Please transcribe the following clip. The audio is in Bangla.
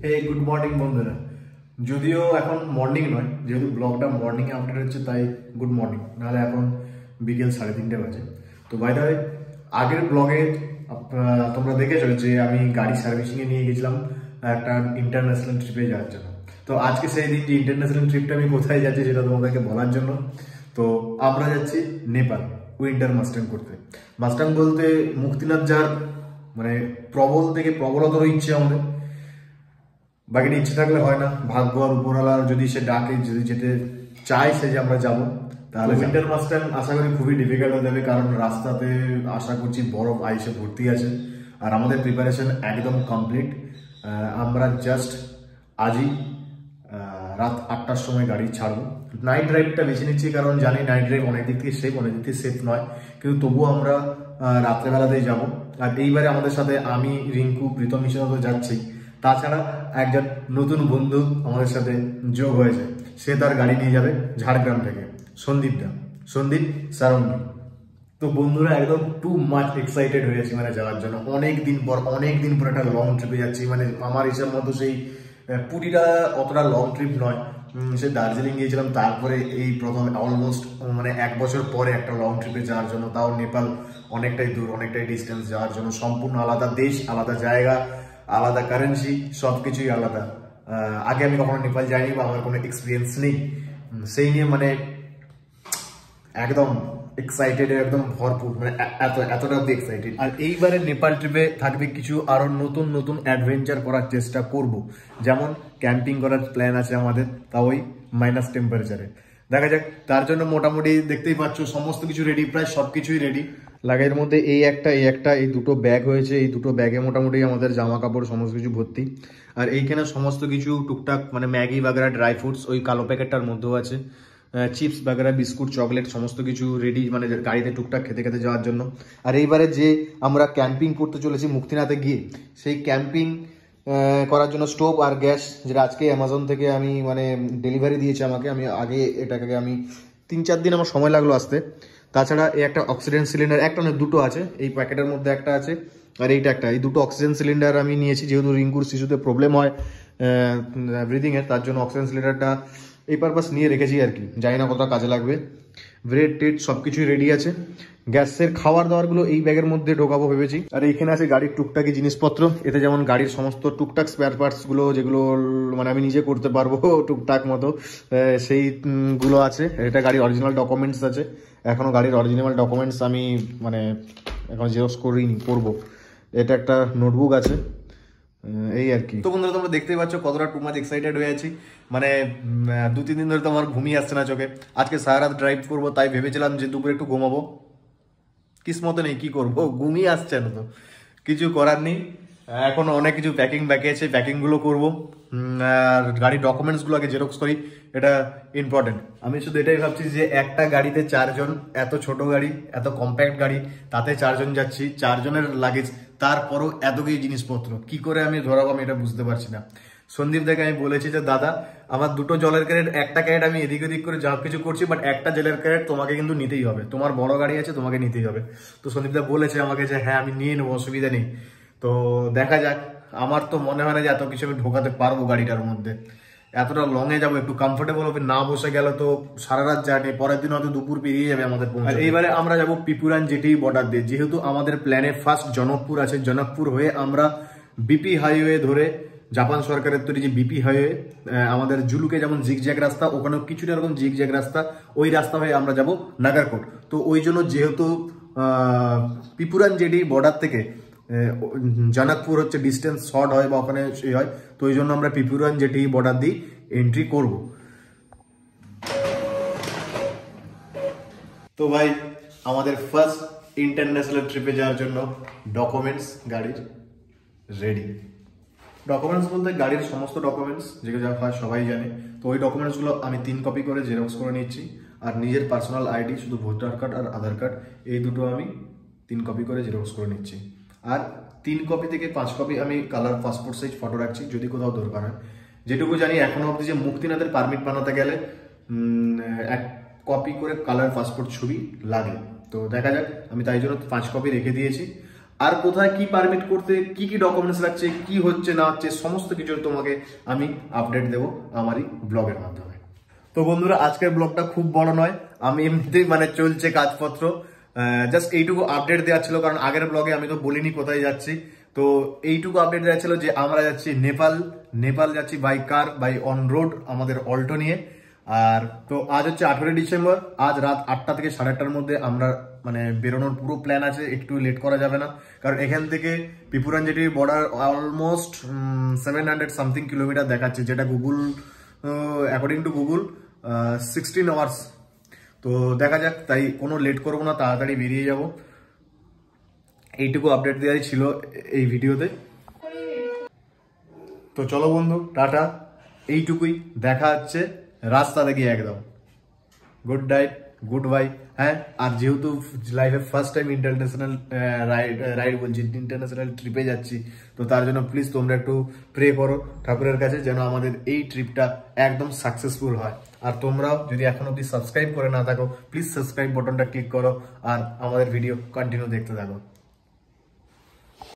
হে গুড মর্নিং বন্ধুরা। যদিও এখন মর্নিং নয়, যেহেতু ব্লগটা মর্নিং এ আপডেট হচ্ছে তাই গুড মর্নিং, নাহলে এখন বিকেল 3:30 বাজে। তো বাই দ্য ওয়ে, আগের ব্লগে তোমরা দেখেছো যে আমি গাড়ি সার্ভিসিং এ নিয়ে গেছিলাম একটা ইন্টারন্যাশনাল ট্রিপে যাওয়ার জন্য। তো আজকে সেই দিন যে ইন্টারন্যাশনাল ট্রিপটা আমি কোথায় যাচ্ছি সেটা তোমাদেরকে বলার জন্য। তো আমরা যাচ্ছি নেপাল উইন্টার মাস্টাং করতে। মাস্টাং বলতে মুক্তিনাথ যাওয়ার মানে প্রবল থেকে প্রবলতর ইচ্ছে আমাদের। বাকিটা ইচ্ছে থাকলে হয় না, ভাগ্য আর উপরওয়ালা যদি সে ডাকে, যদি যেতে চায় সে যে আমরা যাবো, তাহলে উইন্টার মাস্টাং আশা করি খুবই ডিফিকাল্ট হয়ে যাবে, কারণ রাস্তাতে আশা করছি বরফ আইসে ভর্তি আছে। আর আমাদের প্রিপারেশন একদম কমপ্লিট। আমরা জাস্ট আজই রাত 8টার সময় গাড়ি ছাড়বো। নাইট ড্রাইভটা বেছে নিচ্ছি কারণ জানি নাইট ড্রাইভ অনেক দিক থেকে সেফ, অনেক দিক থেকে সেফ নয়, কিন্তু তবুও আমরা রাত্রেবেলাতেই যাবো। আর এইবারে আমাদের সাথে আমি, রিঙ্কু, প্রীতম হিসেবে তো যাচ্ছি, তাছাড়া একজন নতুন বন্ধু আমাদের সাথে যোগ হয়েছে। সে তার গাড়ি নিয়ে যাবে ঝাড়গ্রাম থেকে, সন্দীপ সারঙ্গী। তো বন্ধুরা একদম টু মাচ এক্সাইটেড হয়েছি মানে যাওয়ার জন্য। অনেক দিন পর একটা লং ট্রিপে যাচ্ছি। মানে আমার হিসাব মতো সেই পুরীটা অতটা লং ট্রিপ নয়, সে দার্জিলিং গিয়েছিলাম, তারপরে এই প্রথম অলমোস্ট মানে 1 বছর পরে একটা লং ট্রিপে যাওয়ার জন্য, তাও নেপাল। অনেকটাই দূর, অনেকটাই ডিস্টেন্স যাওয়ার জন্য। সম্পূর্ণ আলাদা দেশ, আলাদা জায়গা, আলাদা কারেন্সি, সবকিছুই আলাদা। আগে আমি কখনো নেপাল যাইনি বা আমার কোনো এক্সপিরিয়েন্স নেই, সেই নিয়ে মানে একদম এক্সাইটেড, একদম ভরপুর, মানে এতটা অব্দি এক্সাইটেড। আর এইবারে নেপাল ট্রিপে থাকবে কিছু আরো নতুন অ্যাডভেঞ্চার করার চেষ্টা করব। যেমন ক্যাম্পিং করার প্ল্যান আছে আমাদের, তা ওই মাইনাস টেম্পারেচারে। দেখা যাক, তার জন্য মোটামুটি দেখতেই পাচ্ছ সমস্ত কিছু রেডি, প্রায় সবকিছুই রেডি। লাগের মধ্যে এই দুটো ব্যাগ হয়েছে, এই দুটো ব্যাগে মোটামুটি আমাদের জামা কাপড় সমস্ত কিছু ভর্তি। আর এইখানে সমস্ত কিছু টুকটাক মানে ম্যাগি বাগেরা, ড্রাই ফ্রুটস ওই কালো প্যাকেটটার মধ্যেও আছে, চিপস বাগেরা, বিস্কুট, চকলেট সমস্ত কিছু রেডি, মানে গাড়িতে টুকটাক খেতে যাওয়ার জন্য। আর এইবারে যে আমরা ক্যাম্পিং করতে চলেছি মুক্তিনাথে গিয়ে, সেই ক্যাম্পিং করার জন্য স্টোভ আর গ্যাস, যেটা আজকে অ্যামাজন থেকে আমি মানে ডেলিভারি দিয়েছে আমাকে। আমি আগে এটাকে আমি 3-4 দিন আমার সময় লাগলো আসতে। তাছাড়া এই একটা অক্সিজেন সিলিন্ডার, একটা না দুটো আছে, এই প্যাকেটের মধ্যে একটা আছে আর এইটা একটা, এই দুটো অক্সিজেন সিলিন্ডার আমি নিয়েছি, যেহেতু রিঙ্কুর শিশুতে প্রবলেম হয় ব্রিদিং এর, তার জন্য অক্সিজেন সিলিন্ডারটা এই পারপাস নিয়ে রেখেছি আর কি। জানি না কতটা কাজে লাগবে। ব্রেড টেড সবকিছুই রেডি আছে। গ্যাসের খাবার দাবারগুলো এই ব্যাগের মধ্যে ঢোকাবো ভেবেছি। আর এইখানে আছে গাড়ির টুকটাকি জিনিসপত্র, এতে যেমন গাড়ির সমস্ত টুকটাক স্পেয়ার পার্টসগুলো, যেগুলো মানে আমি নিজে করতে পারবো টুকটাক মতো, সেইগুলো আছে। এটা গাড়ির অরিজিনাল ডকুমেন্টস আছে, এখনো গাড়ির অরিজিনাল ডকুমেন্টস আমি মানে এখন জেরক্স করিনি, করবো। এটা একটা নোটবুক আছে, এই আর কি। তো বন্ধুরা তোমরা দেখতেই পাচ্ছ কতটা টু মাচ এক্সাইটেড হয়ে আছি। মানে 2-3 দিন ধরে তো আমার ঘুমিয়ে আসছে না চোখে। আজকে সারা রাত ড্রাইভ করবো, তাই ভেবেছিলাম যে দুপুরে একটু ঘুমাবো, কিসমতে নেই, কি করবো, ঘুমিয়ে আসছে না, তো কিছু করার নেই। এখন অনেক কিছু প্যাকিং বাকি আছে, প্যাকিংগুলো করবো। আর গাড়ির ডকুমেন্টসগুলো আগে জেরক্স করি, এটা ইম্পর্টেন্ট। আমি শুধু এটাই ভাবছি যে একটা গাড়িতে 4 জন, এত ছোট গাড়ি, এত কম্প্যাক্ট গাড়ি, তাতে 4 জন যাচ্ছি, 4 জনের লাগেজ, তারপরও এত কিছু জিনিসপত্র কি করে আমি ধরাবো, আমি এটা বুঝতে পারছি না। সন্দীপ দাকে আমি বলেছি যে দাদা, আমার 2টো জলের ক্যারেট, একটা ক্যারেট আমি এদিক ওদিক করে যা কিছু করছি, বাট একটা জলের ক্যারেট তোমাকে কিন্তু নিতেই হবে, তোমার বড় গাড়ি আছে, তোমাকে নিতেই হবে। তো সন্দীপ দা বলেছে আমাকে যে হ্যাঁ আমি নিয়ে নেবো, অসুবিধা নেই। তো দেখা যাক, আমার তো মনে হয় না যে এত কিছু আমি ঢোকাতে পারবো গাড়িটার মধ্যে। এতটা লংয়ে যাবো, একটু কমফোর্টেবল হবে, না বসে গেলে তো সারা রাত জার্নি, পরের দিন হয়তো দুপুর পেরিয়ে যাবে আমাদের। আর এইবারে আমরা যাবো পিপুরান জেটি বর্ডার দিয়ে, যেহেতু আমাদের প্ল্যানে ফার্স্ট জনকপুর আছে, জনকপুর হয়ে আমরা বিপি হাইওয়ে ধরে, জাপান সরকারের তৈরি যে বিপি হাইওয়ে, আমাদের জুলুকে যেমন জিগজ্যাগ রাস্তা, ওখানেও কিছুটা এরকম জিগজ্যাগ রাস্তা, ওই রাস্তা হয়ে আমরা যাব নাগারকোট। তো ওই জন্য যেহেতু পিপুরান জেটি বর্ডার থেকে জনকপুর হচ্ছে ডিস্টেন্স শর্ট হয় বা ওখানে হয়, তো ওই জন্য আমরা পিপুরান জেটি বর্ডার দিয়ে এন্ট্রি করব। তো ভাই, আমাদের ফার্স্ট ইন্টারন্যাশনাল ট্রিপে যাওয়ার জন্য ডকুমেন্টস গাড়ির রেডি। ডকুমেন্টস বলতে গাড়ির সমস্ত ডকুমেন্টস, যেগুলো যা হয় সবাই জানে। তো ওই ডকুমেন্টসগুলো আমি 3 কপি করে জেরক্স করে নিচ্ছি। আর নিজের পার্সোনাল আইডি, শুধু ভোটার কার্ড আর আধার কার্ড, এই দুটো আমি 3 কপি করে জেরক্স করে নিচ্ছি। আর 3 কপি থেকে 5 কপি আমি কালার পাসপোর্ট সাইজ ফটো রাখছি, যদি কোথাও দরকার হয়। যেটুকু জানি এখনো অবধি যে মুক্তিনাথের পারমিট বানাতে গেলে 1 কপি করে কালার পাসপোর্ট ছবি লাগে। তো দেখা যাক, আমি তাই জন্য 5 কপি রেখে দিয়েছি। আর কোথায় কি পারমিট করতে কি কি ডকুমেন্টস লাগছে, কি হচ্ছে না হচ্ছে, সমস্ত কিছু তোমাকে আমি আপডেট দেবো আমারই ব্লগের মাধ্যমে। তো বন্ধুরা, আজকের ব্লগটা খুব বড় নয়, আমি এমনিতেই মানে চলছে কাজপত্র, জাস্ট এইটুকু আপডেট দেওয়া ছিল, কারণ আগের ব্লগে আমি তো বলিনি কোথায় যাচ্ছি। তো এইটুকু আপডেট দেওয়া ছিল যে আমরা যাচ্ছি নেপাল যাচ্ছি by car, by on road, আমাদের অল্টো নিয়ে। আর তো আজ হচ্ছে 18 ডিসেম্বর, আজ রাত 8টা থেকে 8:30-র মধ্যে আমরা মানে বেরোনোর পুরো প্ল্যান আছে, একটু লেট করা যাবে না, কারণ এখান থেকে পিপুরানজেটির বর্ডার অলমোস্ট 700 সামথিং কিলোমিটার দেখাচ্ছে, যেটা Google according to Google 16 hours. তো দেখা যাক, তাই কোনো লেট করবো না, তাড়াতাড়ি বেরিয়ে যাব। এইটুকু আপডেট দেওয়াই ছিল এই ভিডিওতে। তো চলো বন্ধু, টাটা, এইটুকুই, দেখা হচ্ছে রাস্তাতে গিয়ে একদম। Good night, good bye. হ্যাঁ, আর যেহেতু লাইফে ফার্স্ট টাইম ইন্টারন্যাশনাল রাইড বলছি, ইন্টারন্যাশনাল ট্রিপে যাচ্ছি, তো তার জন্য প্লিজ তোমরা একটু প্রে করো ঠাকুরের কাছে যেন আমাদের এই ট্রিপটা একদম সাকসেসফুল হয়। আর তোমরাও যদি এখন অব্দি সাবস্ক্রাইব করে না থাকো, প্লিজ সাবস্ক্রাইব বাটনটা ক্লিক করো আর আমাদের ভিডিও কন্টিনিউ দেখতে থাকো।